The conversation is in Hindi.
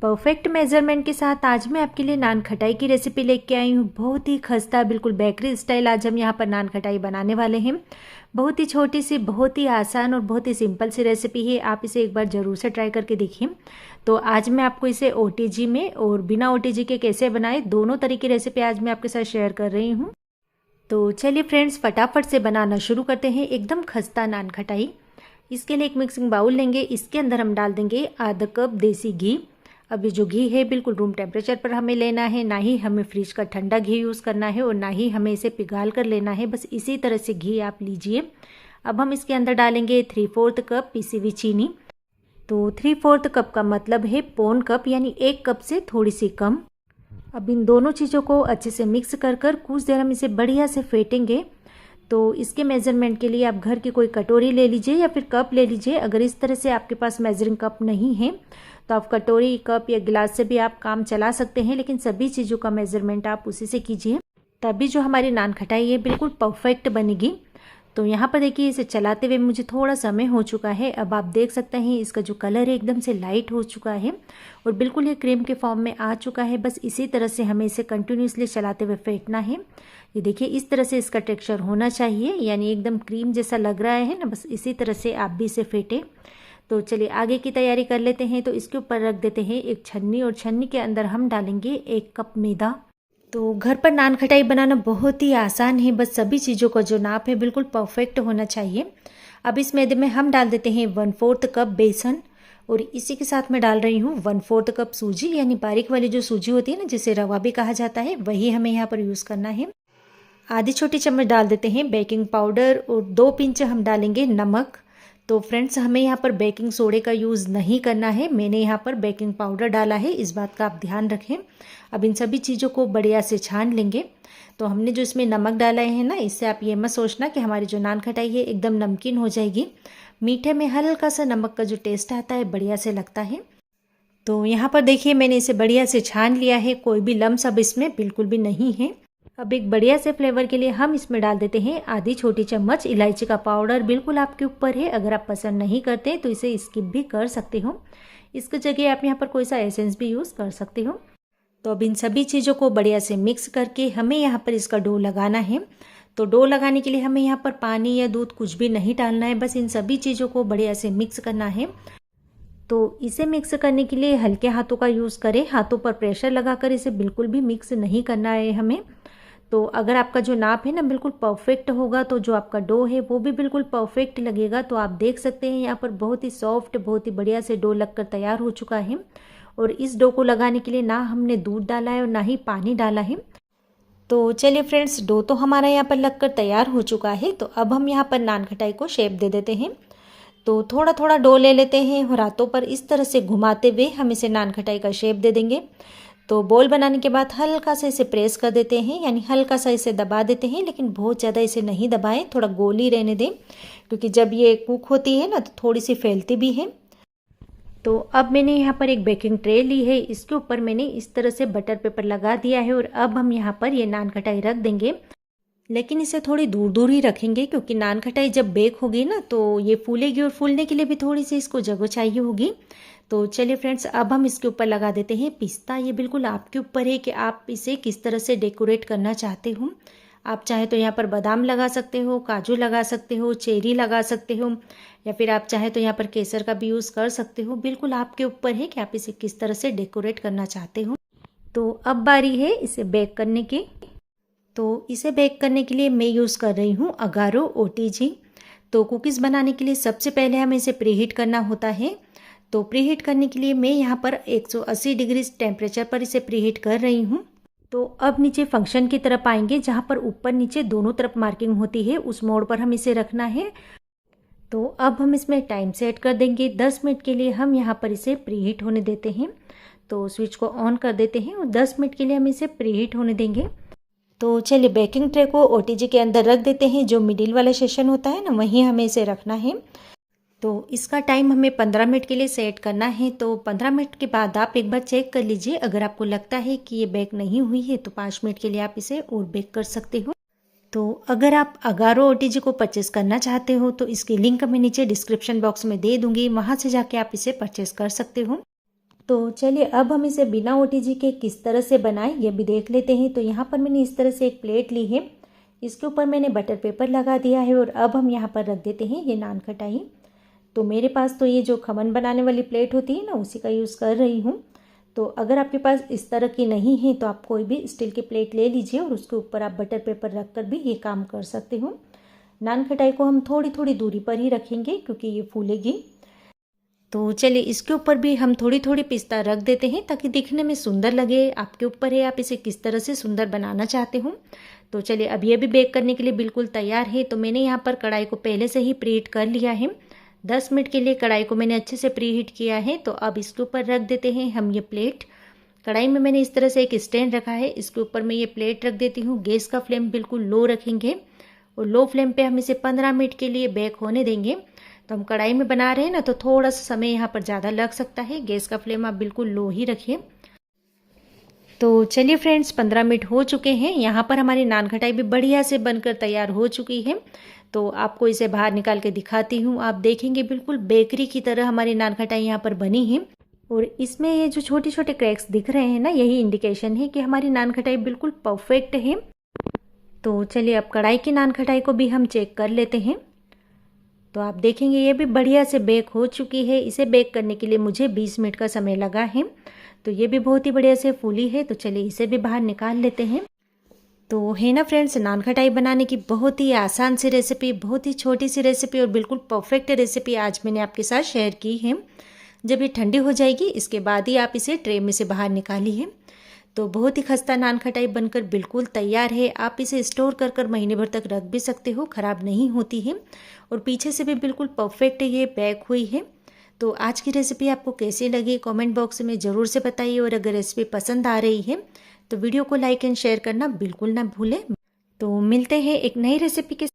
परफेक्ट मेजरमेंट के साथ आज मैं आपके लिए नान खटाई की रेसिपी लेके आई हूँ। बहुत ही खस्ता, बिल्कुल बेकरी स्टाइल आज हम यहाँ पर नान खटाई बनाने वाले हैं। बहुत ही छोटी सी, बहुत ही आसान और बहुत ही सिंपल सी रेसिपी है। आप इसे एक बार ज़रूर से ट्राई करके देखिए। तो आज मैं आपको इसे ओटीजी में और बिना ओटीजी के कैसे बनाए, दोनों तरह की रेसिपी आज मैं आपके साथ शेयर कर रही हूँ। तो चलिए फ्रेंड्स, फटाफट से बनाना शुरू करते हैं एकदम खस्ता नान खटाई। इसके लिए एक मिक्सिंग बाउल लेंगे। इसके अंदर हम डाल देंगे आधा कप देसी घी। अब ये जो घी है बिल्कुल रूम टेम्परेचर पर हमें लेना है, ना ही हमें फ्रिज का ठंडा घी यूज़ करना है और ना ही हमें इसे पिघाल कर लेना है। बस इसी तरह से घी आप लीजिए। अब हम इसके अंदर डालेंगे 3/4 कप पीसी हुई चीनी। तो 3/4 कप का मतलब है पौन कप, यानी 1 कप से थोड़ी सी कम। अब इन दोनों चीज़ों को अच्छे से मिक्स कर कर कुछ देर हम इसे बढ़िया से फेंटेंगे। तो इसके मेज़रमेंट के लिए आप घर की कोई कटोरी ले लीजिए या फिर कप ले लीजिए। अगर इस तरह से आपके पास मेजरिंग कप नहीं है तो आप कटोरी, कप या गिलास से भी आप काम चला सकते हैं, लेकिन सभी चीज़ों का मेज़रमेंट आप उसी से कीजिए, तभी जो हमारी नान खटाई है बिल्कुल परफेक्ट बनेगी। तो यहाँ पर देखिए, इसे चलाते हुए मुझे थोड़ा समय हो चुका है। अब आप देख सकते हैं इसका जो कलर है एकदम से लाइट हो चुका है और बिल्कुल ये क्रीम के फॉर्म में आ चुका है। बस इसी तरह से हमें इसे कंटिन्यूसली चलाते हुए फेंटना है। ये देखिए, इस तरह से इसका टेक्सचर होना चाहिए, यानी एकदम क्रीम जैसा लग रहा है ना। बस इसी तरह से आप भी इसे फेंटें। तो चलिए आगे की तैयारी कर लेते हैं। तो इसके ऊपर रख देते हैं एक छन्नी और छन्नी के अंदर हम डालेंगे 1 कप मैदा। तो घर पर नान खटाई बनाना बहुत ही आसान है, बस सभी चीज़ों का जो नाप है बिल्कुल परफेक्ट होना चाहिए। अब इस मैदे में हम डाल देते हैं 1/4 कप बेसन और इसी के साथ मैं डाल रही हूँ 1/4 कप सूजी, यानी बारीक वाली जो सूजी होती है ना, जिसे रवा भी कहा जाता है, वही हमें यहाँ पर यूज़ करना है। आधी छोटी चम्मच डाल देते हैं बेकिंग पाउडर और 2 पिंच हम डालेंगे नमक। तो फ्रेंड्स, हमें यहाँ पर बेकिंग सोडे का यूज़ नहीं करना है, मैंने यहाँ पर बेकिंग पाउडर डाला है, इस बात का आप ध्यान रखें। अब इन सभी चीज़ों को बढ़िया से छान लेंगे। तो हमने जो इसमें नमक डाला है ना, इससे आप ये मत सोचना कि हमारी जो नान खटाई है एकदम नमकीन हो जाएगी। मीठे में हल्का सा नमक का जो टेस्ट आता है बढ़िया से लगता है। तो यहाँ पर देखिए, मैंने इसे बढ़िया से छान लिया है, कोई भी लम्स अब इसमें बिल्कुल भी नहीं है। अब एक बढ़िया से फ्लेवर के लिए हम इसमें डाल देते हैं आधी छोटी चम्मच इलायची का पाउडर। बिल्कुल आपके ऊपर है, अगर आप पसंद नहीं करते तो इसे स्किप भी कर सकते हो। इसकी जगह आप यहाँ पर कोई सा एसेंस भी यूज़ कर सकते हो। तो अब इन सभी चीज़ों को बढ़िया से मिक्स करके हमें यहाँ पर इसका डो लगाना है। तो डो लगाने के लिए हमें यहाँ पर पानी या दूध कुछ भी नहीं डालना है, बस इन सभी चीज़ों को बढ़िया से मिक्स करना है। तो इसे मिक्स करने के लिए हल्के हाथों का यूज़ करें, हाथों पर प्रेशर लगाकर इसे बिल्कुल भी मिक्स नहीं करना है हमें। तो अगर आपका जो नाप है ना बिल्कुल परफेक्ट होगा तो जो आपका डो है वो भी बिल्कुल परफेक्ट लगेगा। तो आप देख सकते हैं यहाँ पर बहुत ही सॉफ्ट, बहुत ही बढ़िया से डो लगकर तैयार हो चुका है। और इस डो को लगाने के लिए ना हमने दूध डाला है और ना ही पानी डाला है। तो चलिए फ्रेंड्स, डो तो हमारा यहाँ पर लगकर तैयार हो चुका है। तो अब हम यहाँ पर नान खटाई को शेप दे देते हैं। तो थोड़ा थोड़ा डो ले लेते हैं और हाथों पर इस तरह से घुमाते हुए हम इसे नान खटाई का शेप दे देंगे। तो बॉल बनाने के बाद हल्का सा इसे प्रेस कर देते हैं, यानी हल्का सा इसे दबा देते हैं, लेकिन बहुत ज़्यादा इसे नहीं दबाएं, थोड़ा गोल ही रहने दें, क्योंकि जब ये कुक होती है ना तो थोड़ी सी फैलती भी है। तो अब मैंने यहाँ पर एक बेकिंग ट्रे ली है, इसके ऊपर मैंने इस तरह से बटर पेपर लगा दिया है और अब हम यहाँ पर ये नान खटाई रख देंगे। लेकिन इसे थोड़ी दूर दूर ही रखेंगे, क्योंकि नान खटाई जब बेक होगी ना तो ये फूलेगी और फूलने के लिए भी थोड़ी सी इसको जगह चाहिए होगी। तो चलिए फ्रेंड्स, अब हम इसके ऊपर लगा देते हैं पिस्ता। ये बिल्कुल आपके ऊपर है कि आप इसे किस तरह से डेकोरेट करना चाहते हो। आप चाहे तो यहाँ पर बादाम लगा सकते हो, काजू लगा सकते हो, चेरी लगा सकते हो, या फिर आप चाहे तो यहाँ पर केसर का भी यूज़ कर सकते हो। बिल्कुल आपके ऊपर है कि आप इसे किस तरह से डेकोरेट करना चाहते हो। तो अब बारी है इसे बेक करने की। तो इसे बेक करने के लिए मैं यूज़ कर रही हूँ अगारो ओटीजी। तो कुकीज़ बनाने के लिए सबसे पहले हमें इसे प्रीहीट करना होता है। तो प्रीहीट करने के लिए मैं यहाँ पर 180 डिग्री टेम्परेचर पर इसे प्रीहीट कर रही हूँ। तो अब नीचे फंक्शन की तरफ आएंगे, जहाँ पर ऊपर नीचे दोनों तरफ मार्किंग होती है, उस मोड पर हम इसे रखना है। तो अब हम इसमें टाइम सेट कर देंगे 10 मिनट के लिए। हम यहाँ पर इसे प्रीहीट होने देते हैं। तो स्विच को ऑन कर देते हैं और 10 मिनट के लिए हम इसे प्रीहीट होने देंगे। तो चलिए बेकिंग ट्रे को ओटीजी के अंदर रख देते हैं, जो मिडिल वाला सेशन होता है ना, वहीं हमें इसे रखना है। तो इसका टाइम हमें 15 मिनट के लिए सेट करना है। तो 15 मिनट के बाद आप एक बार चेक कर लीजिए, अगर आपको लगता है कि ये बेक नहीं हुई है तो 5 मिनट के लिए आप इसे और बेक कर सकते हो। तो अगर आप अगारो ओटीजी को परचेस करना चाहते हो तो इसकी लिंक मैं नीचे डिस्क्रिप्शन बॉक्स में दे दूंगी, वहाँ से जाके आप इसे परचेस कर सकते हो। तो चलिए अब हम इसे बिना ओटीजी के किस तरह से बनाएं ये भी देख लेते हैं। तो यहाँ पर मैंने इस तरह से एक प्लेट ली है, इसके ऊपर मैंने बटर पेपर लगा दिया है और अब हम यहाँ पर रख देते हैं ये नान खटाई। तो मेरे पास तो ये जो खमन बनाने वाली प्लेट होती है ना, उसी का यूज़ कर रही हूँ। तो अगर आपके पास इस तरह की नहीं है तो आप कोई भी स्टील की प्लेट ले लीजिए और उसके ऊपर आप बटर पेपर रख कर भी ये काम कर सकते हो। नान खटाई को हम थोड़ी थोड़ी दूरी पर ही रखेंगे क्योंकि ये फूलेगी। तो चलिए इसके ऊपर भी हम थोड़ी थोड़ी पिस्ता रख देते हैं ताकि दिखने में सुंदर लगे। आपके ऊपर है आप इसे किस तरह से सुंदर बनाना चाहते हो। तो चलिए अब ये भी बेक करने के लिए बिल्कुल तैयार है। तो मैंने यहाँ पर कढ़ाई को पहले से ही प्रीहीट कर लिया है। 10 मिनट के लिए कढ़ाई को मैंने अच्छे से प्रीहीट किया है। तो अब इसके ऊपर रख देते हैं हम ये प्लेट। कढ़ाई में मैंने इस तरह से एक स्टैंड रखा है, इसके ऊपर मैं ये प्लेट रख देती हूँ। गैस का फ्लेम बिल्कुल लो रखेंगे और लो फ्लेम पे हम इसे 15 मिनट के लिए बेक होने देंगे। तो हम कढ़ाई में बना रहे हैं ना, तो थोड़ा सा समय यहाँ पर ज़्यादा लग सकता है। गैस का फ्लेम आप बिल्कुल लो ही रखिए। तो चलिए फ्रेंड्स 15 मिनट हो चुके हैं। यहाँ पर हमारी नान खटाई भी बढ़िया से बनकर तैयार हो चुकी है। तो आपको इसे बाहर निकाल के दिखाती हूँ। आप देखेंगे बिल्कुल बेकरी की तरह हमारी नान खटाई यहाँ पर बनी है। और इसमें ये जो छोटे छोटे क्रैक्स दिख रहे हैं ना, यही इंडिकेशन है कि हमारी नान खटाई बिल्कुल परफेक्ट है। तो चलिए अब कढ़ाई की नान खटाई को भी हम चेक कर लेते हैं। तो आप देखेंगे ये भी बढ़िया से बेक हो चुकी है। इसे बेक करने के लिए मुझे 20 मिनट का समय लगा है। तो ये भी बहुत ही बढ़िया से फूली है। तो चलिए इसे भी बाहर निकाल लेते हैं। तो है ना फ्रेंड्स, नान खटाई बनाने की बहुत ही आसान सी रेसिपी, बहुत ही छोटी सी रेसिपी और बिल्कुल परफेक्ट रेसिपी आज मैंने आपके साथ शेयर की है। जब ये ठंडी हो जाएगी इसके बाद ही आप इसे ट्रे में से बाहर निकालिए। तो बहुत ही खस्ता नान खटाई बनकर बिल्कुल तैयार है। आप इसे स्टोर कर कर महीने भर तक रख भी सकते हो, ख़राब नहीं होती है। और पीछे से भी बिल्कुल परफेक्ट ये पैक हुई है। तो आज की रेसिपी आपको कैसी लगी कमेंट बॉक्स में ज़रूर से बताइए। और अगर रेसिपी पसंद आ रही है तो वीडियो को लाइक एंड शेयर करना बिल्कुल ना भूलें। तो मिलते हैं एक नई रेसिपी के